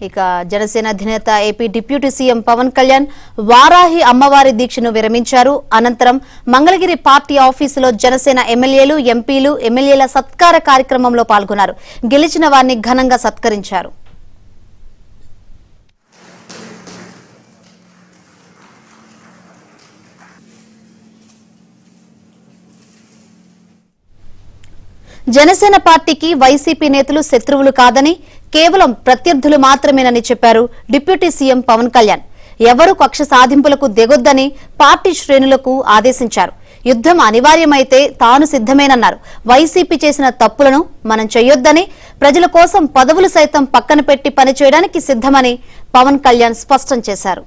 ఇక జనసేన అధినేత AP deputy CM Pawan Kalyan Varahi అమ్మవారి దీక్షను విరమించారు. అనంతరం మంగళగిరి పార్టీ ఆఫీసులో జనసేన ఎమ్మెల్యేలు, ఎంపీలు, ఎమ్మెల్యేల సత్కార కార్యక్రమంలో పాల్గొన్నారు. గెలిచిన వారిని ఘనంగా సత్కరించారు. జనసేన పార్టీకి వైసీపీ నేతలు శత్రువులు కాదని, కేవలం ప్రత్యర్థులు మాత్రమేనని చెప్పారు డిప్యూటీ సీఎం పవన్ కళ్యాణ్. ఎవరు కక్ష సాధింపులకు దిగొద్దని పార్టీ శ్రేణులకు ఆదేశించారు. యుద్ధం అనివార్యమైతే తాను సిద్ధమేనన్నారు. వైసీపీ చేసిన తప్పులను మనం చేయొద్దని, ప్రజల కోసం పదవులు సైతం పక్కన పెట్టి పనిచేయడానికి సిద్ధమని పవన్ కళ్యాణ్ స్పష్టం చేశారు.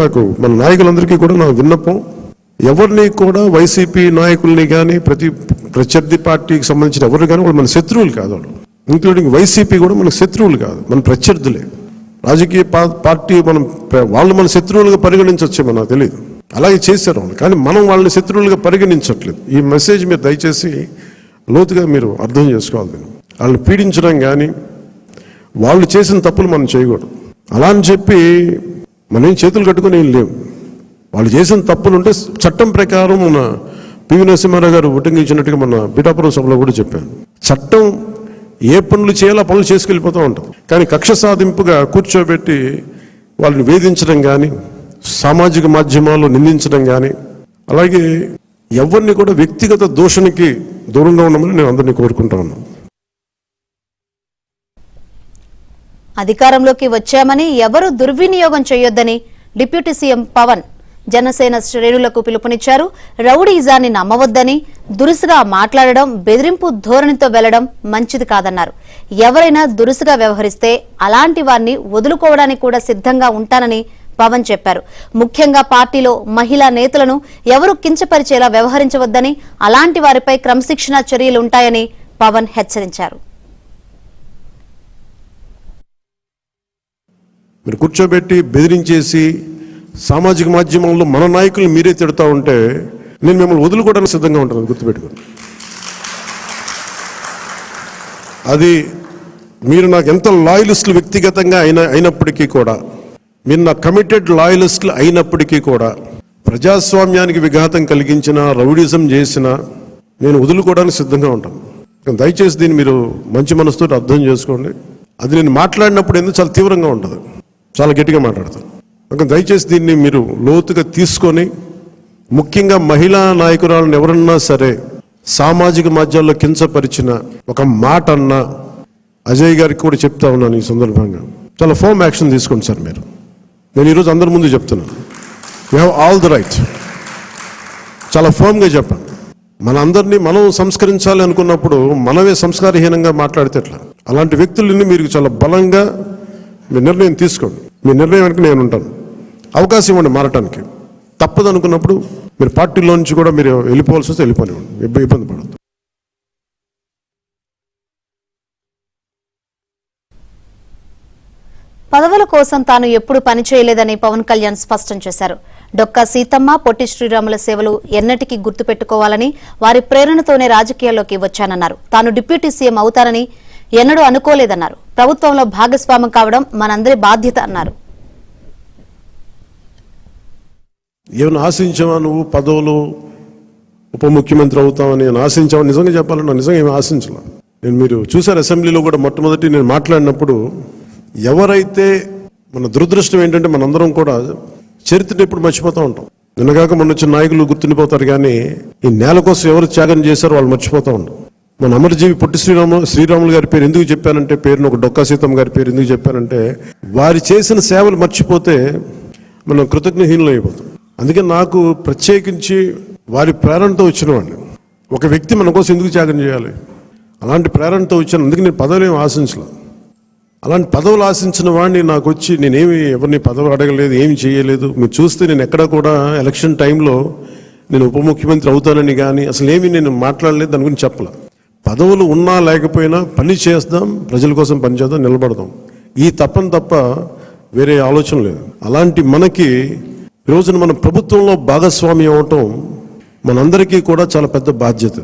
నాకు మన నాయకులందరికీ కూడా నా విన్నపం, ఎవరిని కూడా వైసీపీ నాయకుల్ని కానీ ప్రత్యర్థి పార్టీకి సంబంధించిన ఎవరు కానీ వాళ్ళు మన శత్రువులు కాదు. వాళ్ళు ఇంక్లూడింగ్ వైసీపీ కూడా మనకు శత్రువులు కాదు, మన ప్రత్యర్థులే. రాజకీయ పార్టీ వాళ్ళు మన శత్రువులుగా పరిగణించవచ్చేమో నాకు తెలియదు, అలాగే చేశారు వాళ్ళు. కానీ మనం వాళ్ళని శత్రువులుగా పరిగణించట్లేదు. ఈ మెసేజ్ మీరు దయచేసి లోతుగా మీరు అర్థం చేసుకోవాలి. వాళ్ళని పీడించడం కానీ వాళ్ళు చేసిన తప్పులు మనం చేయకూడదు. అలా అని చెప్పి మనం చేతులు కట్టుకుని ఏం లేవు. వాళ్ళు చేసిన తప్పులుంటే చట్టం ప్రకారం మన పివి నరసింహారావు గారు ఉటంకించినట్టుగా మన పిఠాపురం సభలో కూడా చెప్పాను. చట్టం ఏ పనులు చేయాలో ఆ పనులు చేసుకెళ్ళిపోతూ ఉంటాం. కానీ కక్ష సాధింపుగా కూర్చోబెట్టి వాళ్ళని వేధించడం కానీ, సామాజిక మాధ్యమాల్లో నిందించడం కానీ, అలాగే ఎవరిని కూడా వ్యక్తిగత దూషణకి దూరంగా ఉండమని నేను అందరినీ కోరుకుంటా ఉన్నాను. అధికారంలోకి వచ్చామని ఎవరు దుర్వినియోగం చేయొద్దని డిప్యూటీ సీఎం పవన్ జనసేన శ్రేణులకు పిలుపునిచ్చారు. రౌడీజాన్ని నమ్మవద్దని, దురుసుగా మాట్లాడడం, బెదిరింపు ధోరణితో వెళ్లడం మంచిది కాదన్నారు. ఎవరైనా దురుసుగా వ్యవహరిస్తే అలాంటి వారిని వదులుకోవడానికి కూడా సిద్ధంగా ఉంటానని పవన్ చెప్పారు. ముఖ్యంగా పార్టీలో మహిళా నేతలను ఎవరు కించపరిచేలా వ్యవహరించవద్దని, అలాంటి వారిపై క్రమశిక్షణా చర్యలుంటాయని పవన్ హెచ్చరించారు. మీరు కూర్చోబెట్టి బెదిరించేసి సామాజిక మాధ్యమంలో మన నాయకులు మీరే తిడతా ఉంటే నేను మిమ్మల్ని వదులుకోవడానికి సిద్ధంగా ఉంటాను, గుర్తుపెట్టుకోండి. అది మీరు నాకు ఎంత లాయలిస్టులు వ్యక్తిగతంగా అయినప్పటికీ కూడా, మీరు నా కమిటెడ్ లాయలిస్టులు అయినప్పటికీ కూడా, ప్రజాస్వామ్యానికి విఘాతం కలిగించిన, రౌడిజం చేసిన నేను వదులుకోవడానికి సిద్ధంగా ఉంటాను. దయచేసి దీన్ని మీరు మంచి మనసుతో అర్థం చేసుకోండి. అది నేను మాట్లాడినప్పుడు ఎందుకు చాలా తీవ్రంగా ఉంటుంది, చాలా గట్టిగా మాట్లాడతాను. దయచేసి దీన్ని మీరు లోతుగా తీసుకొని, ముఖ్యంగా మహిళా నాయకురాలను ఎవరన్నా సరే సామాజిక మాధ్యమాల్లో కించపరిచిన ఒక మాట అన్నా, అజయ్ గారికి కూడా చెప్తా ఉన్నాను ఈ సందర్భంగా, చాలా ఫర్మ్ యాక్షన్ తీసుకోండి సార్. నేను ఈరోజు అందరి ముందు చెప్తున్నాను, you have all the right. చాలా ఫర్మ్గా చెప్పండి. మనందరినీ మనం సంస్కరించాలి అనుకున్నప్పుడు మనమే సంస్కారహీనంగా మాట్లాడితే ఎట్లా? అలాంటి వ్యక్తులని మీరు చాలా బలంగా మీ నిర్ణయం తీసుకోండి. మీ నిర్ణయానికి నేను ఉంటాను. అవకాశం ఇవ్వండి మారటానికి. తప్పదు అనుకున్నప్పుడు మీరు పార్టీలో నుంచి కూడా మీరు వెళ్ళిపోవాల్సి వస్తే వెళ్ళిపోనివ్వండి, ఇబ్బంది పడద్దు. పదవుల కోసం తాను ఎప్పుడు పనిచేయలేదని పవన్ కళ్యాణ్ స్పష్టం చేశారు. డొక్కా సీతమ్మ, పొట్టి శ్రీరాముల సేవలు ఎన్నటికీ గుర్తుపెట్టుకోవాలని, వారి ప్రేరణతోనే రాజకీయాల్లోకి వచ్చానన్నారు. తాను డిప్యూటీ సీఎం అవుతానని ఎన్నడూ అనుకోలేదన్నారు. ప్రభుత్వంలో భాగస్వామ్యం కావడం మనందరి బాధ్యత అన్నారు. ఏమైనా ఆశించావా నువ్వు? పదవులు, ఉప ముఖ్యమంత్రి అవుతామని నేను ఆశించావా? నిజంగా చెప్పాలన్నా నిజంగా ఏమి ఆశించలే. మీరు చూసారు అసెంబ్లీలో కూడా మొట్టమొదటి నేను మాట్లాడినప్పుడు, ఎవరైతే మన దురదృష్టం ఏంటంటే మనందరం కూడా చరిత్రను ఎప్పుడు మర్చిపోతూ ఉంటాం. నిన్నగాక మొన్న వచ్చిన నాయకులు గుర్తుండిపోతారు, కానీ ఈ నేల కోసం ఎవరు త్యాగం చేశారో వాళ్ళు మర్చిపోతూ ఉంటాం. మన అమరజీవి పొట్టి శ్రీరాములు గారి పేరు ఎందుకు చెప్పానంటే, పేరును ఒక డొక్కా సీతమ్మ గారి పేరు ఎందుకు చెప్పానంటే, వారి చేసిన సేవలు మర్చిపోతే మనం కృతజ్ఞహీనులు అయిపోతాం. అందుకే నాకు ప్రత్యేకించి వారి ప్రేరణతో వచ్చిన వాడిని. ఒక వ్యక్తి మన కోసం ఎందుకు త్యాగం చేయాలి? అలాంటి ప్రేరణతో వచ్చాను. అందుకే నేను పదవులు ఏమి ఆశించలేదు. అలాంటి పదవులు ఆశించిన వాడిని నాకు వచ్చి నేనేమి ఎవరిని పదవి అడగలేదు, ఏమి చేయలేదు. మీరు చూస్తే నేను ఎక్కడ కూడా ఎలక్షన్ టైంలో నేను ఉప ముఖ్యమంత్రి అవుతానని కానీ అసలు ఏమి నేను మాట్లాడలేదు, దాని గురించి చెప్పలే. పదవులు ఉన్నా లేకపోయినా పని చేద్దాం, ప్రజల కోసం పనిచేద్దాం, నిలబడదాం, ఈ తప్ప వేరే ఆలోచన లేదు. అలాంటి మనకి ఈరోజున మన ప్రభుత్వంలో భాగస్వామ్యం అవటం మనందరికీ కూడా చాలా పెద్ద బాధ్యత.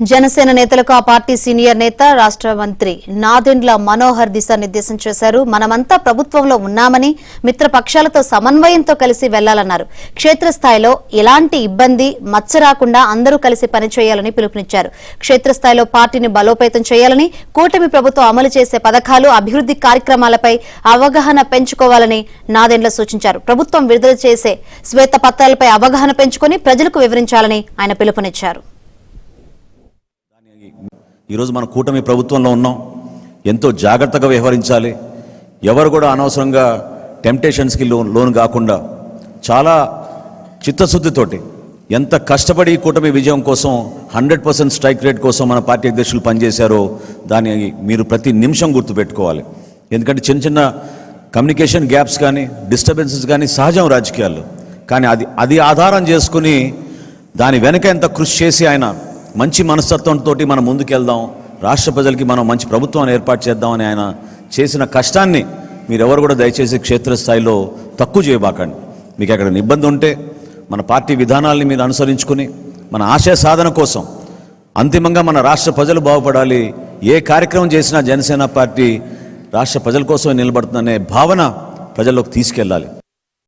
జనసేన నేతలకు ఆ పార్టీ సీనియర్ నేత రాష్ట్ర మంత్రి నాదెండ్ల మనోహర్ దిశానిర్దేశం చేశారు. మనమంతా ప్రభుత్వంలో ఉన్నామని, మిత్రపక్షాలతో సమన్వయంతో కలిసి వెళ్లాలన్నారు. క్షేత్రస్థాయిలో ఎలాంటి ఇబ్బంది మచ్చ రాకుండా అందరూ కలిసి పనిచేయాలని పిలుపునిచ్చారు. క్షేత్రస్థాయిలో పార్టీని బలోపేతం చేయాలని, కూటమి ప్రభుత్వం అమలు చేసే పథకాలు, అభివృద్ధి కార్యక్రమాలపై అవగాహన పెంచుకోవాలని నాదెండ్ల సూచించారు. ప్రభుత్వం విడుదల చేసే శ్వేతపత్రాలపై అవగాహన పెంచుకొని ప్రజలకు వివరించాలని ఆయన పిలుపునిచ్చారు. ఈరోజు మన కూటమి ప్రభుత్వంలో ఉన్నాం. ఎంతో జాగ్రత్తగా వ్యవహరించాలి. ఎవరు కూడా అనవసరంగా టెంప్టేషన్స్కి లోన్ కాకుండా చాలా చిత్తశుద్ధితోటి ఎంత కష్టపడి కూటమి విజయం కోసం 100% స్ట్రైక్ రేట్ కోసం మన పార్టీ అధ్యక్షులు పనిచేశారో దాన్ని మీరు ప్రతి నిమిషం గుర్తుపెట్టుకోవాలి. ఎందుకంటే చిన్న చిన్న కమ్యూనికేషన్ గ్యాప్స్ కానీ డిస్టర్బెన్సెస్ కానీ సహజం రాజకీయాల్లో. కానీ అది ఆధారం చేసుకుని దాని వెనక ఎంత కృషి చేసి ఆయన మంచి మనస్తత్వంతో మనం ముందుకెళ్దాం, రాష్ట్ర ప్రజలకి మనం మంచి ప్రభుత్వాన్ని ఏర్పాటు చేద్దామని ఆయన చేసిన కష్టాన్ని మీరెవరు కూడా దయచేసి క్షేత్రస్థాయిలో తక్కువ చేయబాకండి. మీకు ఎక్కడ ఇబ్బంది ఉంటే మన పార్టీ విధానాల్ని మీరు అనుసరించుకుని మన ఆశయ సాధన కోసం అంతిమంగా మన రాష్ట్ర ప్రజలు బాగుపడాలి. ఏ కార్యక్రమం చేసినా జనసేన పార్టీ రాష్ట్ర ప్రజల కోసమే నిలబడుతుందనే భావన ప్రజల్లోకి తీసుకెళ్ళాలి.